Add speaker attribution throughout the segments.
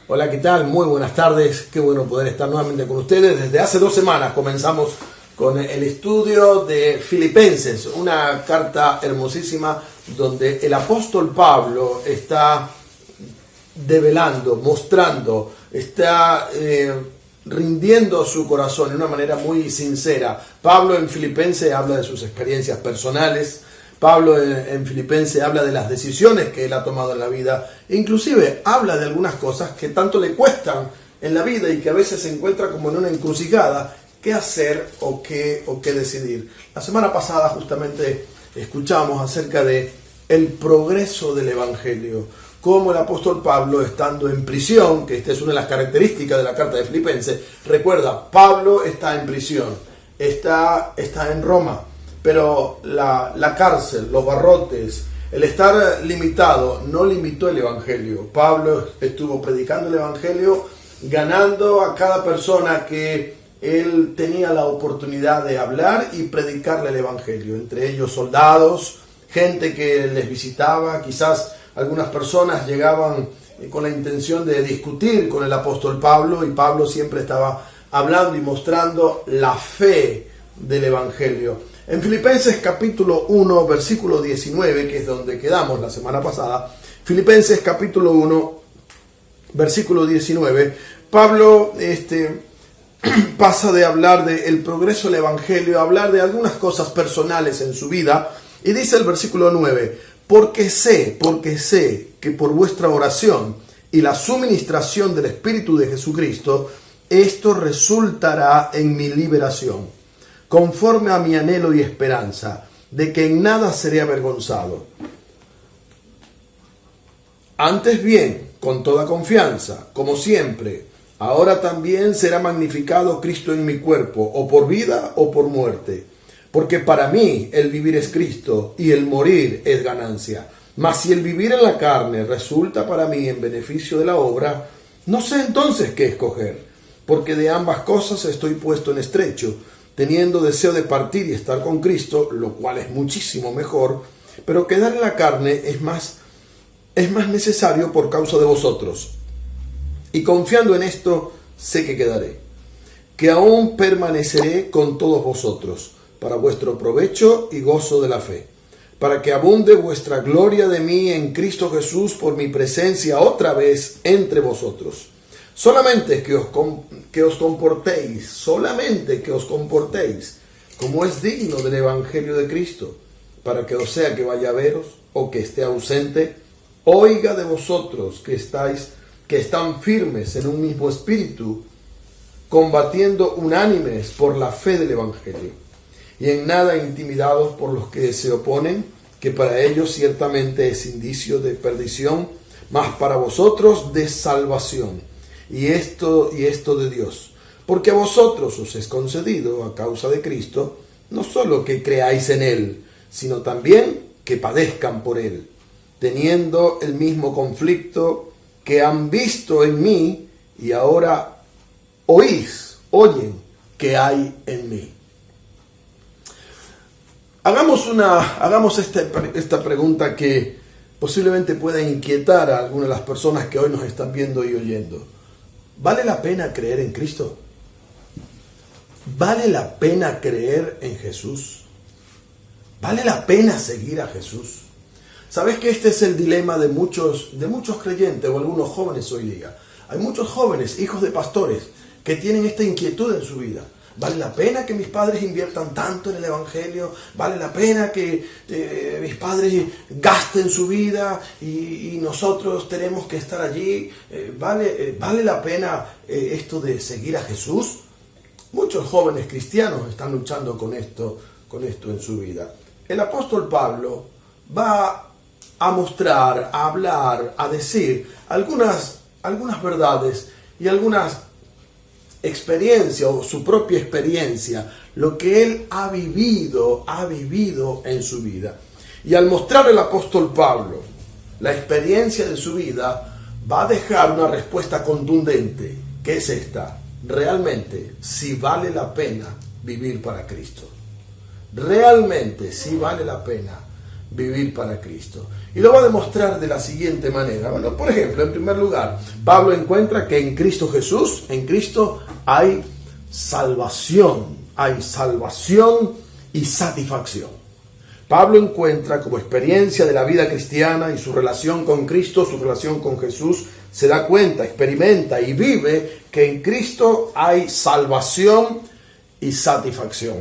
Speaker 1: Hola, ¿qué tal? Muy buenas tardes. Qué bueno poder estar nuevamente con ustedes. Desde hace 2 semanas comenzamos con el estudio de Filipenses, una carta hermosísima donde el apóstol Pablo está develando, mostrando, está rindiendo su corazón de una manera muy sincera. Pablo en Filipenses habla de sus experiencias personales. Pablo en Filipenses habla de las decisiones que él ha tomado en la vida. Inclusive habla de algunas cosas que tanto le cuestan en la vida y que a veces se encuentra como en una encrucijada. ¿Qué hacer o qué decidir? La semana pasada justamente escuchamos acerca de el progreso del Evangelio. Cómo el apóstol Pablo, estando en prisión, que esta es una de las características de la carta de Filipenses. Recuerda, Pablo está en prisión, está en Roma. Pero la cárcel, los barrotes, el estar limitado, no limitó el Evangelio. Pablo estuvo predicando el Evangelio, ganando a cada persona que él tenía la oportunidad de hablar y predicarle el Evangelio. Entre ellos soldados, gente que les visitaba, quizás algunas personas llegaban con la intención de discutir con el apóstol Pablo, y Pablo siempre estaba hablando y mostrando la fe del Evangelio. En Filipenses capítulo 1, versículo 19, que es donde quedamos la semana pasada, Filipenses capítulo 1, versículo 19, Pablo pasa de hablar del progreso del Evangelio a hablar de algunas cosas personales en su vida, y dice el versículo 9, porque sé que por vuestra oración y la suministración del Espíritu de Jesucristo, esto resultará en mi liberación, conforme a mi anhelo y esperanza, de que en nada seré avergonzado. Antes bien, con toda confianza, como siempre, ahora también será magnificado Cristo en mi cuerpo, o por vida o por muerte. Porque para mí el vivir es Cristo y el morir es ganancia. Mas si el vivir en la carne resulta para mí en beneficio de la obra, no sé entonces qué escoger, porque de ambas cosas estoy puesto en estrecho, teniendo deseo de partir y estar con Cristo, lo cual es muchísimo mejor, pero quedar en la carne es más necesario por causa de vosotros. Y confiando en esto, sé que quedaré, que aún permaneceré con todos vosotros, para vuestro provecho y gozo de la fe, para que abunde vuestra gloria de mí en Cristo Jesús por mi presencia otra vez entre vosotros. Solamente que os comportéis como es digno del Evangelio de Cristo, para que o sea que vaya a veros o que esté ausente, oiga de vosotros que están firmes en un mismo espíritu, combatiendo unánimes por la fe del Evangelio, y en nada intimidados por los que se oponen, que para ellos ciertamente es indicio de perdición, mas para vosotros de salvación. Y esto de Dios, porque a vosotros os es concedido a causa de Cristo, no solo que creáis en Él, sino también que padezcan por Él, teniendo el mismo conflicto que han visto en mí y ahora oyen que hay en mí. Hagamos esta pregunta que posiblemente pueda inquietar a algunas de las personas que hoy nos están viendo y oyendo. ¿Vale la pena creer en Cristo? ¿Vale la pena creer en Jesús? ¿Vale la pena seguir a Jesús? ¿Sabes que este es el dilema de muchos creyentes o algunos jóvenes hoy día? Hay muchos jóvenes, hijos de pastores, que tienen esta inquietud en su vida. ¿Vale la pena que mis padres inviertan tanto en el Evangelio? ¿Vale la pena que mis padres gasten su vida y nosotros tenemos que estar allí? ¿Vale la pena esto de seguir a Jesús? Muchos jóvenes cristianos están luchando con esto en su vida. El apóstol Pablo va a mostrar, a hablar, a decir algunas verdades y algunas experiencia o su propia experiencia, lo que él ha vivido en su vida. Y al mostrar el apóstol Pablo la experiencia de su vida, va a dejar una respuesta contundente, que es esta: realmente si vale la pena vivir para Cristo. Realmente si vale la pena vivir para Cristo. Y lo va a demostrar de la siguiente manera. Bueno, por ejemplo, en primer lugar, Pablo encuentra que en Cristo Jesús, en Cristo hay salvación y satisfacción. Pablo encuentra como experiencia de la vida cristiana y su relación con Cristo, su relación con Jesús, se da cuenta, experimenta y vive que en Cristo hay salvación y satisfacción.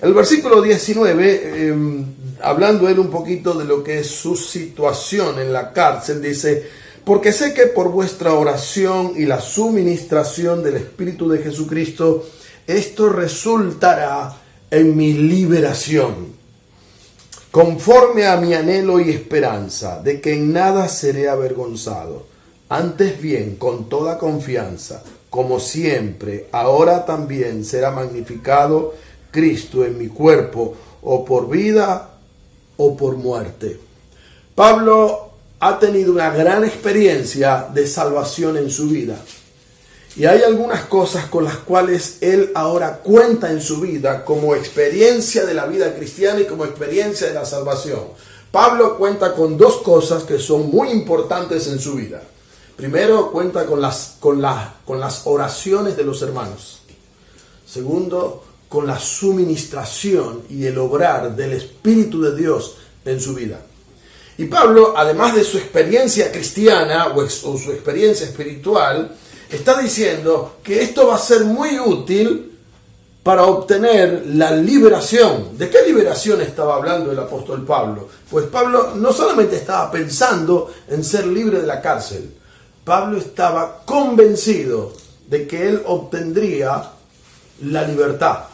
Speaker 1: El versículo 19, hablando él un poquito de lo que es su situación en la cárcel, dice: porque sé que por vuestra oración y la suministración del Espíritu de Jesucristo, esto resultará en mi liberación, conforme a mi anhelo y esperanza, de que en nada seré avergonzado. Antes bien, con toda confianza, como siempre, ahora también será magnificado Cristo en mi cuerpo, o por vida o por muerte. Pablo ha tenido una gran experiencia de salvación en su vida. Y hay algunas cosas con las cuales él ahora cuenta en su vida como experiencia de la vida cristiana y como experiencia de la salvación. Pablo cuenta con dos cosas que son muy importantes en su vida. Primero, cuenta con las oraciones de los hermanos. Segundo, con la suministración y el obrar del Espíritu de Dios en su vida. Y Pablo, además de su experiencia cristiana o su experiencia espiritual, está diciendo que esto va a ser muy útil para obtener la liberación. ¿De qué liberación estaba hablando el apóstol Pablo? Pues Pablo no solamente estaba pensando en ser libre de la cárcel. Pablo estaba convencido de que él obtendría la libertad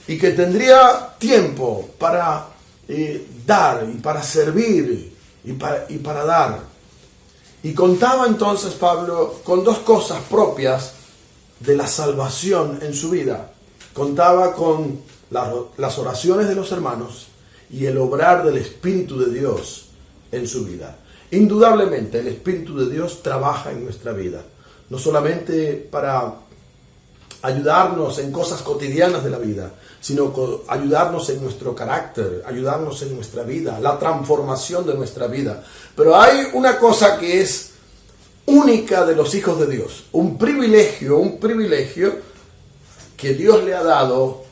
Speaker 1: y que tendría tiempo para dar y para servir y para dar. Y contaba entonces Pablo con dos cosas propias de la salvación en su vida. Contaba con las oraciones de los hermanos y el obrar del Espíritu de Dios en su vida. Indudablemente el Espíritu de Dios trabaja en nuestra vida, no solamente para ayudarnos en cosas cotidianas de la vida, sino ayudarnos en nuestro carácter, ayudarnos en nuestra vida, la transformación de nuestra vida. Pero hay una cosa que es única de los hijos de Dios, un privilegio que Dios le ha dado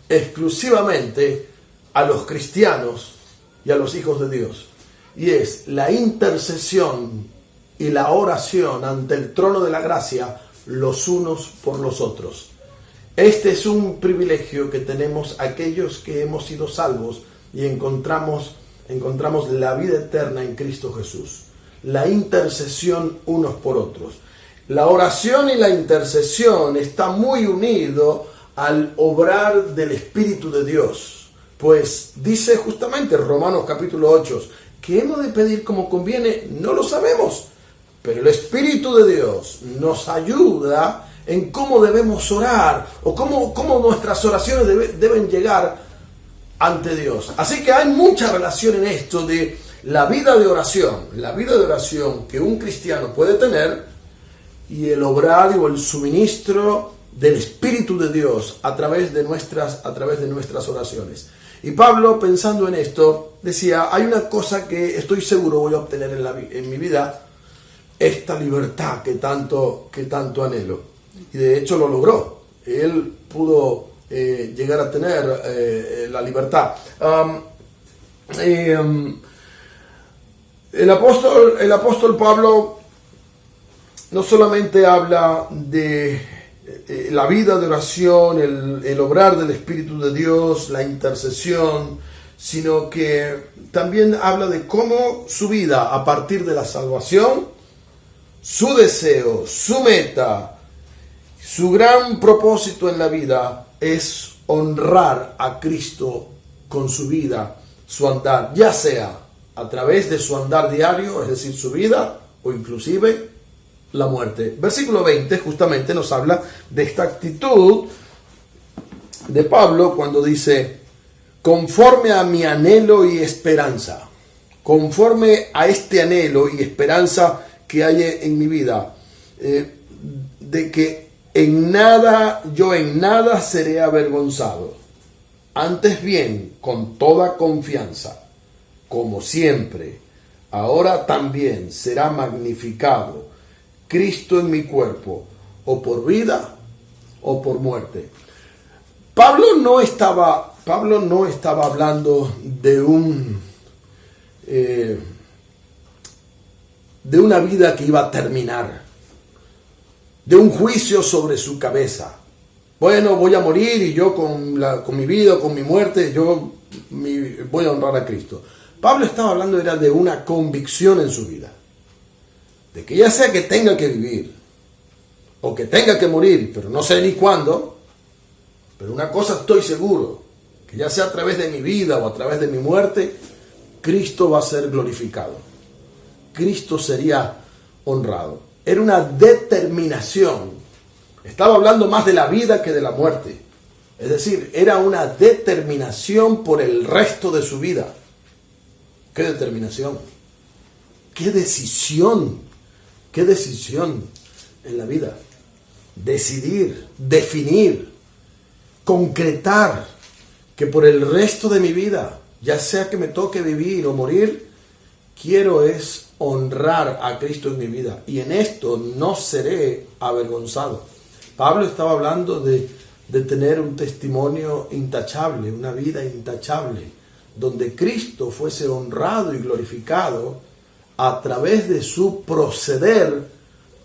Speaker 1: exclusivamente a los cristianos y a los hijos de Dios, y es la intercesión y la oración ante el trono de la gracia los unos por los otros. Este es un privilegio que tenemos aquellos que hemos sido salvos y encontramos la vida eterna en Cristo Jesús. La intercesión unos por otros. La oración y la intercesión está muy unido al obrar del Espíritu de Dios. Pues dice justamente Romanos capítulo 8, ¿qué hemos de pedir como conviene? No lo sabemos. Pero el Espíritu de Dios nos ayuda en cómo debemos orar o cómo nuestras oraciones deben llegar ante Dios. Así que hay mucha relación en esto de la vida de oración que un cristiano puede tener y el obrar o el suministro del Espíritu de Dios a través de nuestras oraciones. Y Pablo, pensando en esto, decía, hay una cosa que estoy seguro voy a obtener en mi vida, esta libertad que tanto anhelo. Y de hecho lo logró. Él pudo llegar a tener la libertad. El apóstol Pablo no solamente habla de la vida de oración, el obrar del Espíritu de Dios, la intercesión, sino que también habla de cómo su vida a partir de la salvación, su deseo, su meta, su gran propósito en la vida es honrar a Cristo con su vida, su andar, ya sea a través de su andar diario, es decir, su vida, o inclusive la muerte. Versículo 20 justamente nos habla de esta actitud de Pablo cuando dice, conforme a mi anhelo y esperanza, conforme a este anhelo y esperanza que hay en mi vida, de que en nada seré avergonzado. Antes bien, con toda confianza, como siempre, ahora también será magnificado Cristo en mi cuerpo, o por vida o por muerte. Pablo no estaba hablando de una vida que iba a terminar, de un juicio sobre su cabeza. Bueno, voy a morir y yo con mi vida, con mi muerte, voy a honrar a Cristo. Pablo estaba hablando era de una convicción en su vida, de que ya sea que tenga que vivir o que tenga que morir, pero no sé ni cuándo, pero una cosa estoy seguro, que ya sea a través de mi vida o a través de mi muerte, Cristo va a ser glorificado. Cristo sería honrado. Era una determinación. Estaba hablando más de la vida que de la muerte. Es decir, era una determinación por el resto de su vida. ¿Qué determinación? ¿Qué decisión? ¿Qué decisión en la vida? Decidir, definir, concretar que por el resto de mi vida, ya sea que me toque vivir o morir, quiero es honrar a Cristo en mi vida. Y en esto no seré avergonzado. Pablo estaba hablando de tener un testimonio intachable, una vida intachable, donde Cristo fuese honrado y glorificado a través de su proceder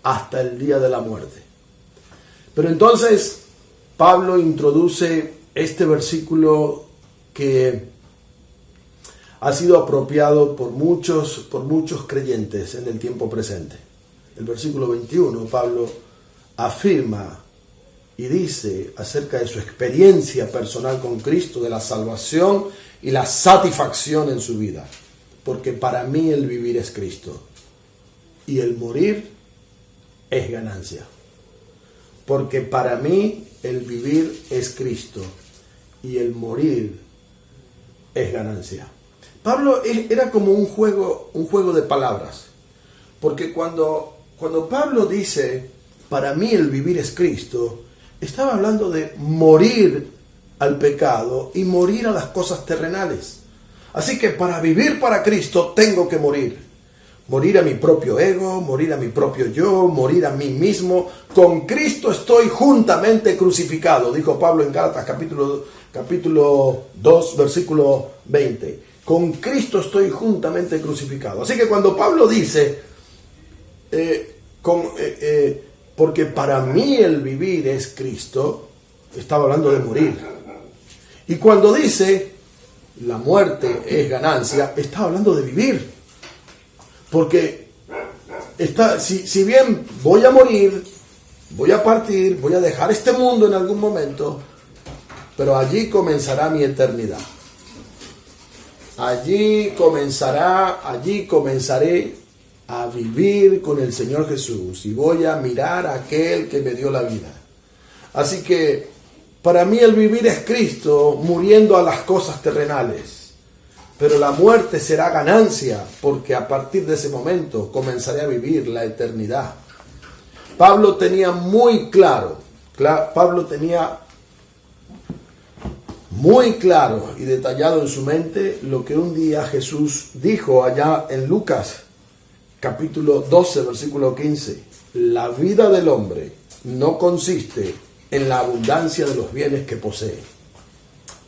Speaker 1: hasta el día de la muerte. Pero entonces Pablo introduce este versículo que ha sido apropiado por muchos creyentes en el tiempo presente. El versículo 21, Pablo afirma y dice acerca de su experiencia personal con Cristo, de la salvación y la satisfacción en su vida. Porque para mí el vivir es Cristo y el morir es ganancia. Porque para mí el vivir es Cristo y el morir es ganancia. Pablo era como un juego de palabras. Porque cuando Pablo dice, para mí el vivir es Cristo, estaba hablando de morir al pecado y morir a las cosas terrenales. Así que para vivir para Cristo tengo que morir. Morir a mi propio ego, morir a mi propio yo, morir a mí mismo. Con Cristo estoy juntamente crucificado, dijo Pablo en Gálatas capítulo 2, versículo 20. Con Cristo estoy juntamente crucificado. Así que cuando Pablo dice, porque para mí el vivir es Cristo, estaba hablando de morir. Y cuando dice, la muerte es ganancia, estaba hablando de vivir. Porque si bien voy a morir, voy a partir, voy a dejar este mundo en algún momento, pero allí comenzará mi eternidad. Allí comenzaré a vivir con el Señor Jesús y voy a mirar a aquel que me dio la vida. Así que para mí el vivir es Cristo, muriendo a las cosas terrenales. Pero la muerte será ganancia, porque a partir de ese momento comenzaré a vivir la eternidad. Pablo tenía muy claro y detallado en su mente lo que un día Jesús dijo allá en Lucas, capítulo 12, versículo 15. La vida del hombre no consiste en la abundancia de los bienes que posee.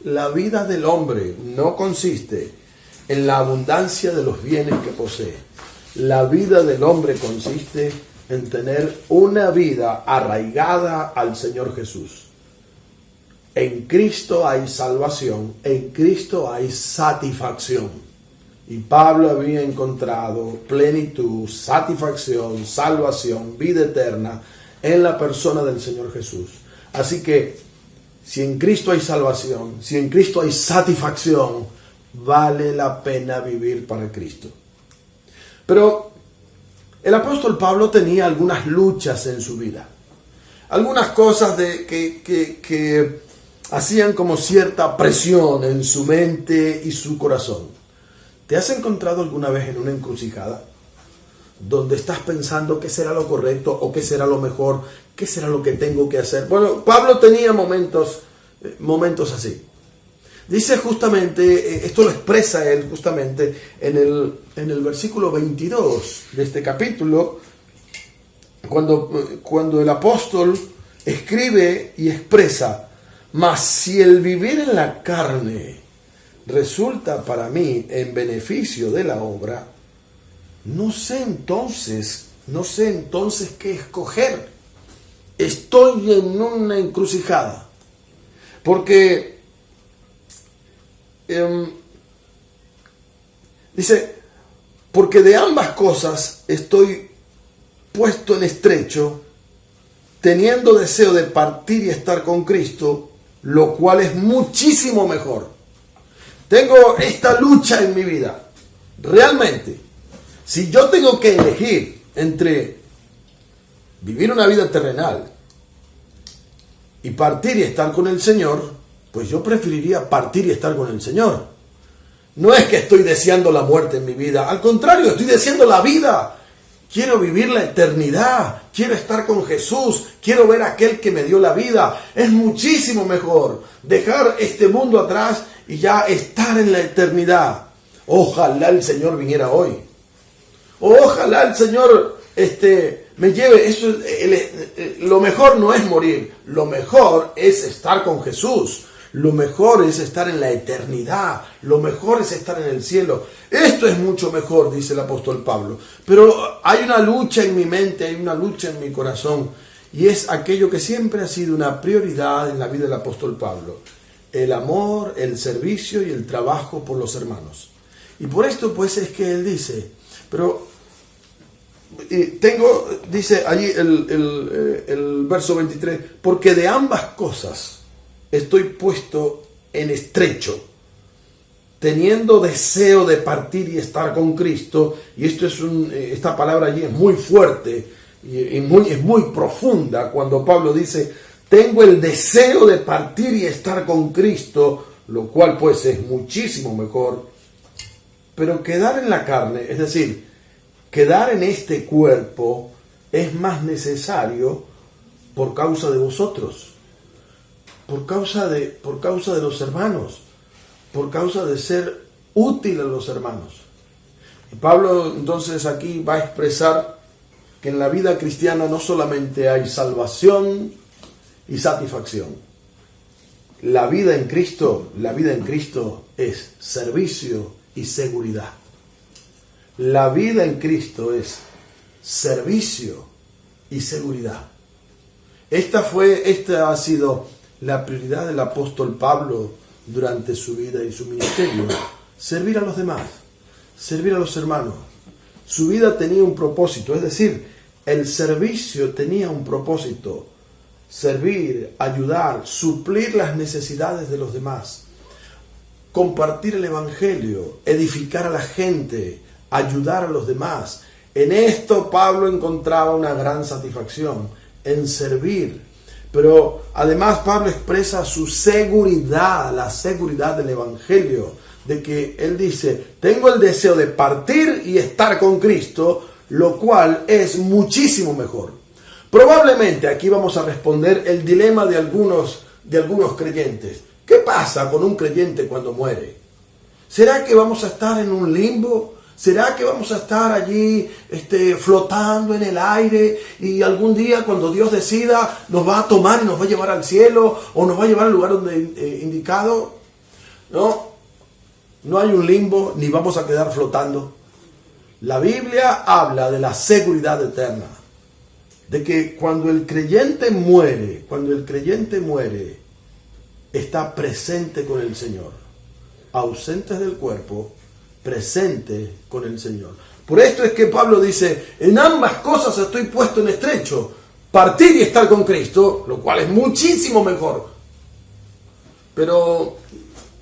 Speaker 1: La vida del hombre no consiste en la abundancia de los bienes que posee. La vida del hombre consiste en tener una vida arraigada al Señor Jesús. En Cristo hay salvación, en Cristo hay satisfacción. Y Pablo había encontrado plenitud, satisfacción, salvación, vida eterna en la persona del Señor Jesús. Así que si en Cristo hay salvación, si en Cristo hay satisfacción, vale la pena vivir para Cristo. Pero el apóstol Pablo tenía algunas luchas en su vida. Algunas cosas que hacían como cierta presión en su mente y su corazón. ¿Te has encontrado alguna vez en una encrucijada donde estás pensando qué será lo correcto o qué será lo mejor, qué será lo que tengo que hacer? Bueno, Pablo tenía momentos así. Dice justamente, esto lo expresa él justamente en el versículo 22 de este capítulo, cuando el apóstol escribe y expresa: mas si el vivir en la carne resulta para mí en beneficio de la obra, no sé entonces qué escoger. Estoy en una encrucijada, porque dice, porque de ambas cosas estoy puesto en estrecho, teniendo deseo de partir y estar con Cristo, lo cual es muchísimo mejor. Tengo esta lucha en mi vida. Realmente, si yo tengo que elegir entre vivir una vida terrenal y partir y estar con el Señor, pues yo preferiría partir y estar con el Señor. No es que estoy deseando la muerte en mi vida, al contrario, estoy deseando la vida. Quiero vivir la eternidad, quiero estar con Jesús, quiero ver a aquel que me dio la vida. Es muchísimo mejor dejar este mundo atrás y ya estar en la eternidad. Ojalá el Señor viniera hoy. Ojalá el Señor me lleve. Lo mejor no es morir, lo mejor es estar con Jesús. Lo mejor es estar en la eternidad. Lo mejor es estar en el cielo. Esto es mucho mejor, dice el apóstol Pablo. Pero hay una lucha en mi mente, hay una lucha en mi corazón. Y es aquello que siempre ha sido una prioridad en la vida del apóstol Pablo: el amor, el servicio y el trabajo por los hermanos. Y por esto pues es que él dice, pero dice allí el verso 23, porque de ambas cosas estoy puesto en estrecho, teniendo deseo de partir y estar con Cristo. Y esto esta palabra allí es muy fuerte y es muy profunda cuando Pablo dice: tengo el deseo de partir y estar con Cristo, lo cual pues es muchísimo mejor. Pero quedar en la carne, es decir, quedar en este cuerpo, es más necesario por causa de vosotros. Por causa de los hermanos, por causa de ser útil a los hermanos. Y Pablo entonces aquí va a expresar que en la vida cristiana no solamente hay salvación y satisfacción. La vida en Cristo es servicio y seguridad. La vida en Cristo es servicio y seguridad. Esta ha sido la prioridad del apóstol Pablo durante su vida y su ministerio: servir a los demás, servir a los hermanos. Su vida tenía un propósito, es decir, el servicio tenía un propósito: servir, ayudar, suplir las necesidades de los demás, compartir el evangelio, edificar a la gente, ayudar a los demás. En esto Pablo encontraba una gran satisfacción, en servir. Pero además Pablo expresa su seguridad, la seguridad del evangelio, de que él dice: tengo el deseo de partir y estar con Cristo, lo cual es muchísimo mejor. Probablemente aquí vamos a responder el dilema de algunos creyentes. ¿Qué pasa con un creyente cuando muere? ¿Será que vamos a estar en un limbo? ¿Será que vamos a estar allí flotando en el aire y algún día, cuando Dios decida, nos va a tomar y nos va a llevar al cielo o nos va a llevar al lugar indicado? No hay un limbo ni vamos a quedar flotando. La Biblia habla de la seguridad eterna, de que cuando el creyente muere, está presente con el Señor, ausentes del cuerpo, presente con el Señor. Por esto es que Pablo dice: en ambas cosas estoy puesto en estrecho, partir y estar con Cristo, lo cual es muchísimo mejor. Pero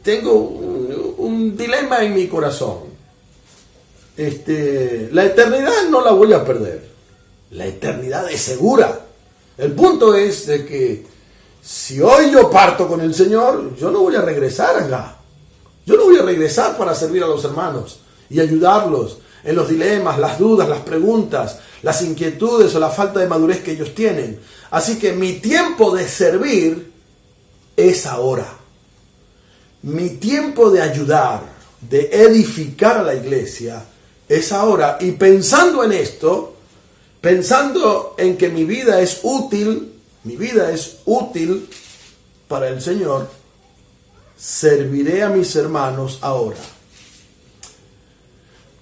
Speaker 1: tengo un dilema en mi corazón. La eternidad no la voy a perder. La eternidad es segura. El punto es de que si hoy yo parto con el Señor, yo no voy a regresar acá. Yo no voy a regresar para servir a los hermanos y ayudarlos en los dilemas, las dudas, las preguntas, las inquietudes o la falta de madurez que ellos tienen. Así que mi tiempo de servir es ahora. mi tiempo de ayudar, de edificar a la iglesia, es ahora. Y pensando en esto, pensando en que mi vida es útil para el Señor, serviré a mis hermanos ahora.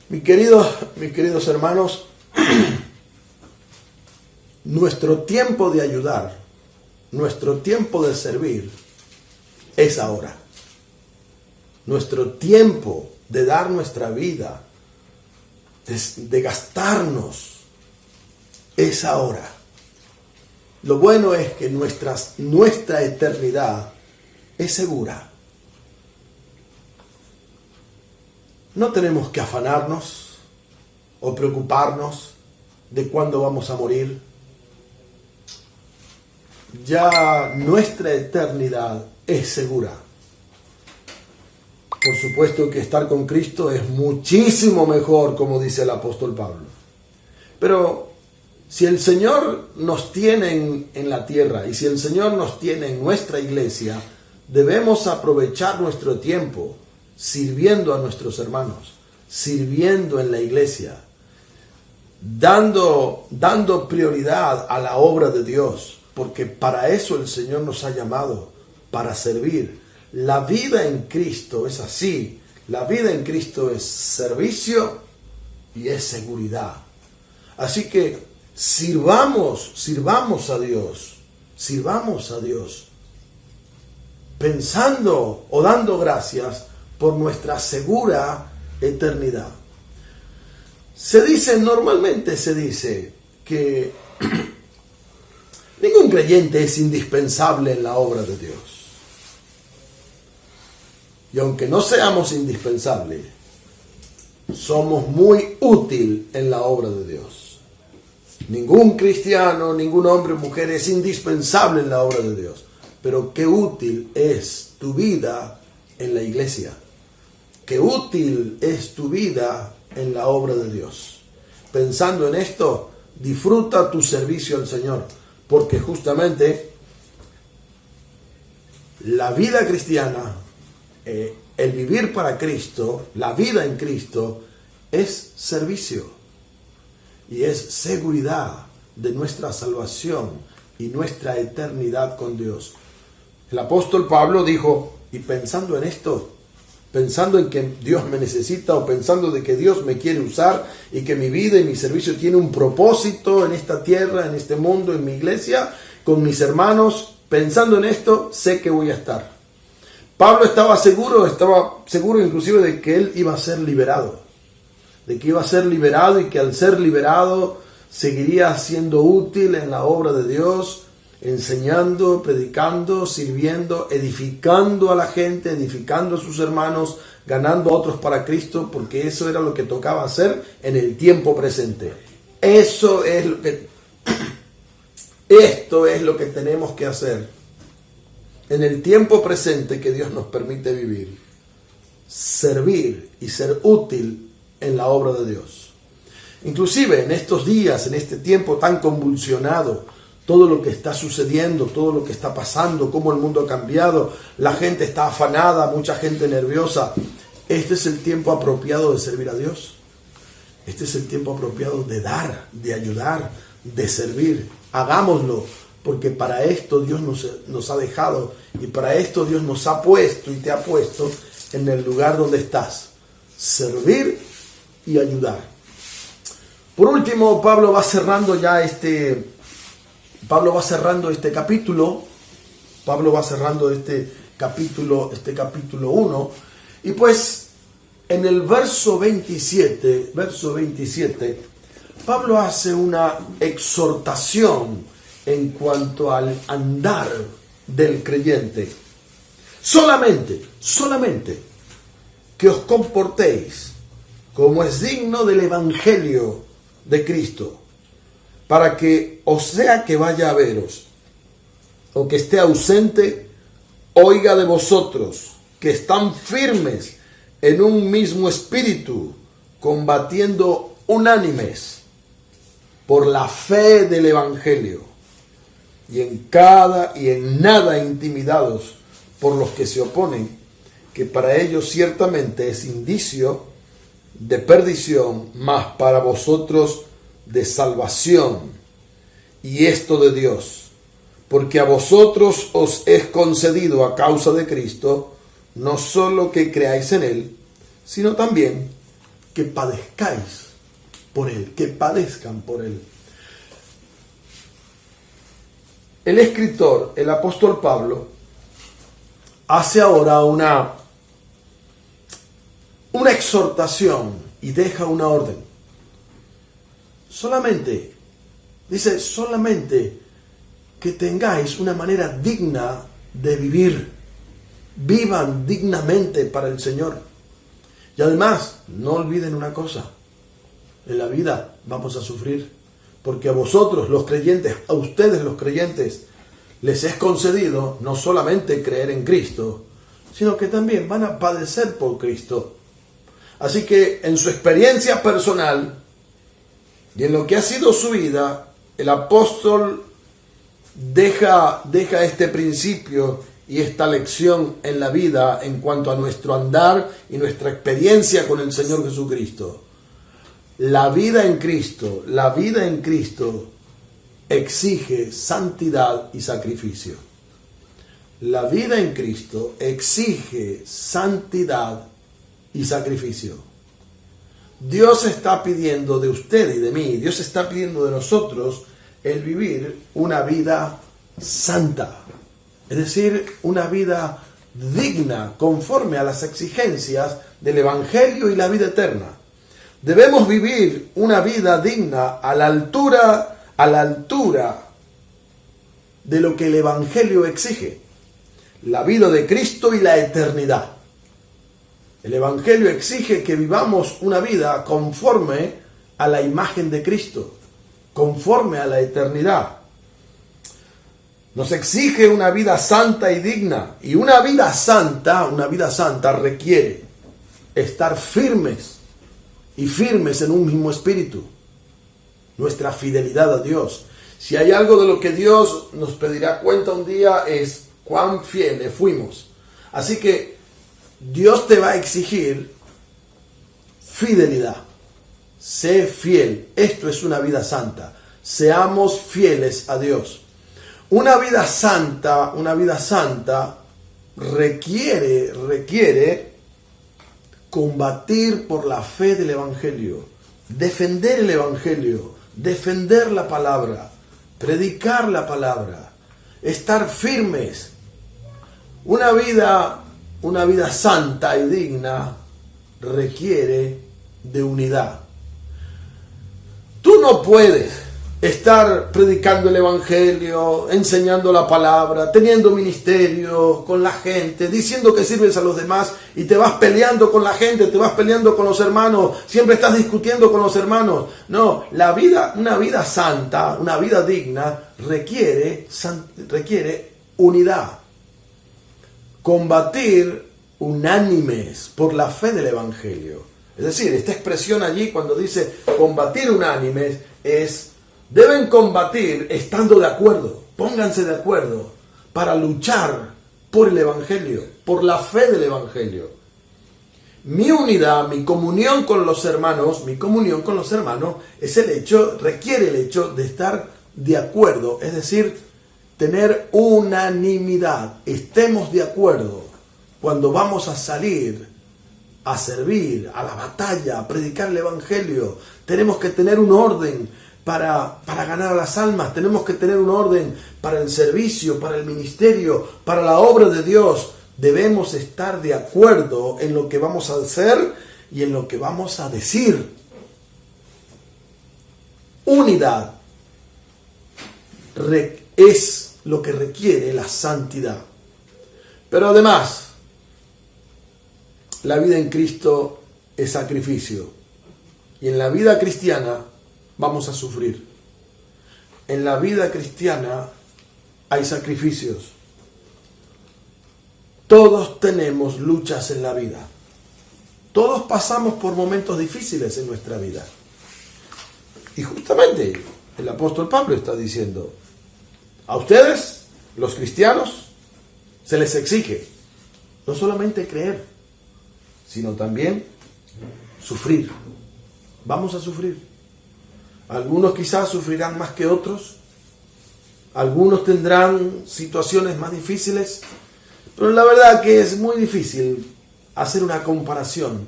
Speaker 1: Mis queridos hermanos, nuestro tiempo de ayudar, nuestro tiempo de servir es ahora. Nuestro tiempo de dar nuestra vida, de gastarnos, es ahora. Lo bueno es que nuestra eternidad es segura. No tenemos que afanarnos o preocuparnos de cuándo vamos a morir. Ya nuestra eternidad es segura. Por supuesto que estar con Cristo es muchísimo mejor, como dice el apóstol Pablo. Pero si el Señor nos tiene en la tierra y si el Señor nos tiene en nuestra iglesia, debemos aprovechar nuestro tiempo sirviendo a nuestros hermanos, sirviendo en la iglesia, dando prioridad a la obra de Dios, porque para eso el Señor nos ha llamado, para servir. La vida en Cristo es así. La vida en Cristo es servicio y es seguridad. Así que sirvamos a Dios, pensando o dando gracias por nuestra segura eternidad. Normalmente se dice que ningún creyente es indispensable en la obra de Dios. Y aunque no seamos indispensables, somos muy útiles en la obra de Dios. Ningún cristiano, ningún hombre o mujer es indispensable en la obra de Dios. Pero qué útil es tu vida en la iglesia. Qué útil es tu vida en la obra de Dios. Pensando en esto, disfruta tu servicio al Señor, porque justamente la vida cristiana, el vivir para Cristo, la vida en Cristo, es servicio y es seguridad de nuestra salvación y nuestra eternidad con Dios. El apóstol Pablo dijo, y pensando en esto, pensando en que Dios me necesita o pensando de que Dios me quiere usar y que mi vida y mi servicio tiene un propósito en esta tierra, en este mundo, en mi iglesia, con mis hermanos, pensando en esto, sé que voy a estar. Pablo estaba seguro inclusive de que él iba a ser liberado, y que al ser liberado seguiría siendo útil en la obra de Dios, enseñando, predicando, sirviendo, edificando a la gente, edificando a sus hermanos, ganando a otros para Cristo, porque eso era lo que tocaba hacer en el tiempo presente. Esto es lo que tenemos que hacer en el tiempo presente que Dios nos permite vivir. Servir y ser útil en la obra de Dios. Inclusive en estos días, en este tiempo tan convulsionado, todo lo que está sucediendo, todo lo que está pasando, cómo el mundo ha cambiado, la gente está afanada, mucha gente nerviosa. Este es el tiempo apropiado de servir a Dios. Este es el tiempo apropiado de dar, de ayudar, de servir. Hagámoslo, porque para esto Dios nos ha dejado y para esto Dios nos ha puesto y te ha puesto en el lugar donde estás. Servir y ayudar. Por último, Pablo va cerrando este capítulo. Pablo va cerrando este capítulo 1. Y pues en el verso 27, Pablo hace una exhortación en cuanto al andar del creyente. Solamente que os comportéis como es digno del evangelio de Cristo, para que, o sea que vaya a veros, o que esté ausente, oiga de vosotros, que están firmes en un mismo espíritu, combatiendo unánimes por la fe del evangelio, y en nada intimidados por los que se oponen, que para ellos ciertamente es indicio de perdición, mas para vosotros de salvación, y esto de Dios, porque a vosotros os es concedido a causa de Cristo, no solo que creáis en Él, sino también que padezcáis por Él, que padezcan por Él. El escritor, el apóstol Pablo, hace ahora una exhortación y deja una orden. Solamente que tengáis una manera digna de vivir. Vivan dignamente para el Señor. Y además, no olviden una cosa. En la vida vamos a sufrir. Porque a vosotros los creyentes, a ustedes los creyentes, les es concedido no solamente creer en Cristo, sino que también van a padecer por Cristo. Así que en su experiencia personal y en lo que ha sido su vida, el apóstol deja este principio y esta lección en la vida en cuanto a nuestro andar y nuestra experiencia con el Señor Jesucristo. La vida en Cristo exige santidad y sacrificio. La vida en Cristo exige santidad y sacrificio. Dios está pidiendo de usted y de mí, Dios está pidiendo de nosotros el vivir una vida santa, es decir, una vida digna, conforme a las exigencias del Evangelio y la vida eterna. Debemos vivir una vida digna a la altura de lo que el Evangelio exige, la vida de Cristo y la eternidad. El Evangelio exige que vivamos una vida conforme a la imagen de Cristo, conforme a la eternidad. Nos exige una vida santa y digna. Y una vida santa requiere estar firmes en un mismo espíritu. Nuestra fidelidad a Dios. Si hay algo de lo que Dios nos pedirá cuenta un día es cuán fieles fuimos. Así que Dios te va a exigir fidelidad. Sé fiel. Esto es una vida santa. Seamos fieles a Dios. Una vida santa requiere combatir por la fe del Evangelio, defender el Evangelio, defender la palabra, predicar la palabra, estar firmes. Una vida santa y digna requiere de unidad. Tú no puedes estar predicando el Evangelio, enseñando la palabra, teniendo ministerio con la gente, diciendo que sirves a los demás y te vas peleando con la gente, te vas peleando con los hermanos, siempre estás discutiendo con los hermanos. No, una vida santa, una vida digna requiere unidad. Combatir unánimes por la fe del Evangelio. Es decir, esta expresión allí cuando dice combatir unánimes deben combatir estando de acuerdo. Pónganse de acuerdo para luchar por el Evangelio, por la fe del Evangelio. Mi unidad, mi comunión con los hermanos requiere el hecho de estar de acuerdo, es decir, tener unanimidad. Estemos de acuerdo cuando vamos a salir a servir, a la batalla, a predicar el Evangelio. Tenemos que tener un orden para ganar a las almas. Tenemos que tener un orden para el servicio, para el ministerio, para la obra de Dios. Debemos estar de acuerdo en lo que vamos a hacer y en lo que vamos a decir. Unidad es lo que requiere la santidad. Pero además, la vida en Cristo es sacrificio. Y en la vida cristiana vamos a sufrir. En la vida cristiana hay sacrificios. Todos tenemos luchas en la vida. Todos pasamos por momentos difíciles en nuestra vida. Y justamente el apóstol Pablo está diciendo, a ustedes, los cristianos, se les exige No solamente creer, sino también sufrir. Vamos a sufrir. Algunos quizás sufrirán más que otros. Algunos tendrán situaciones más difíciles. Pero la verdad que es muy difícil hacer una comparación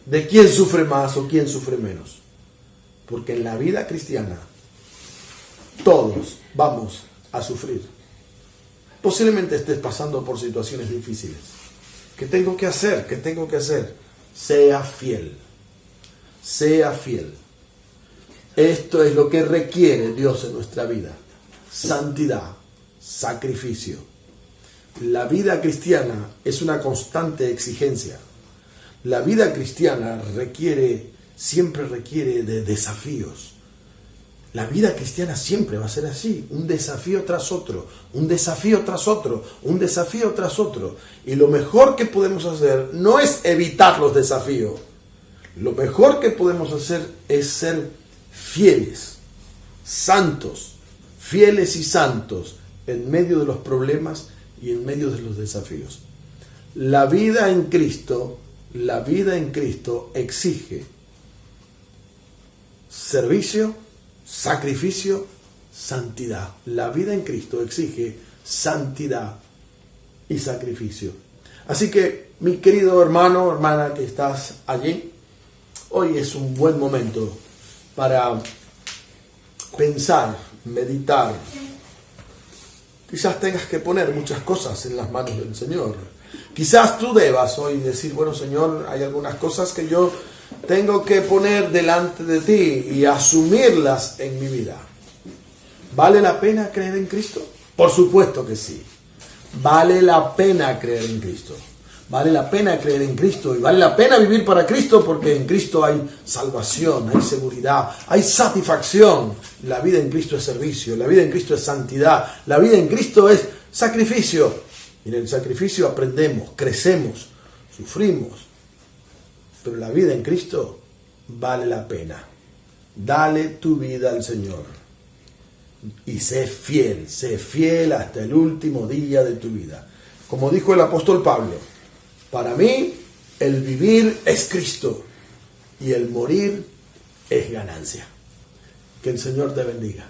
Speaker 1: de quién sufre más o quién sufre menos. Porque en la vida cristiana todos vamos a sufrir. Posiblemente estés pasando por situaciones difíciles. ¿Qué tengo que hacer? ¿Qué tengo que hacer? Sea fiel. Sea fiel. Esto es lo que requiere Dios en nuestra vida. Santidad, sacrificio. La vida cristiana es una constante exigencia. La vida cristiana siempre requiere de desafíos. La vida cristiana siempre va a ser así, un desafío tras otro, un desafío tras otro, un desafío tras otro. Y lo mejor que podemos hacer no es evitar los desafíos. Lo mejor que podemos hacer es ser fieles, santos, fieles y santos en medio de los problemas y en medio de los desafíos. La vida en Cristo exige servicio, sacrificio, santidad. La vida en Cristo exige santidad y sacrificio. Así que, mi querido hermano, hermana que estás allí, hoy es un buen momento para pensar, meditar. Quizás tengas que poner muchas cosas en las manos del Señor. Quizás tú debas hoy decir, bueno, Señor, hay algunas cosas que yo tengo que poner delante de ti y asumirlas en mi vida. ¿Vale la pena creer en Cristo? Por supuesto que sí. Vale la pena creer en Cristo. Vale la pena creer en Cristo y vale la pena vivir para Cristo, porque en Cristo hay salvación, hay seguridad, hay satisfacción. La vida en Cristo es servicio, la vida en Cristo es santidad, la vida en Cristo es sacrificio. Y en el sacrificio aprendemos, crecemos, sufrimos. Pero la vida en Cristo vale la pena. Dale tu vida al Señor. Y sé fiel hasta el último día de tu vida. Como dijo el apóstol Pablo, para mí el vivir es Cristo y el morir es ganancia. Que el Señor te bendiga.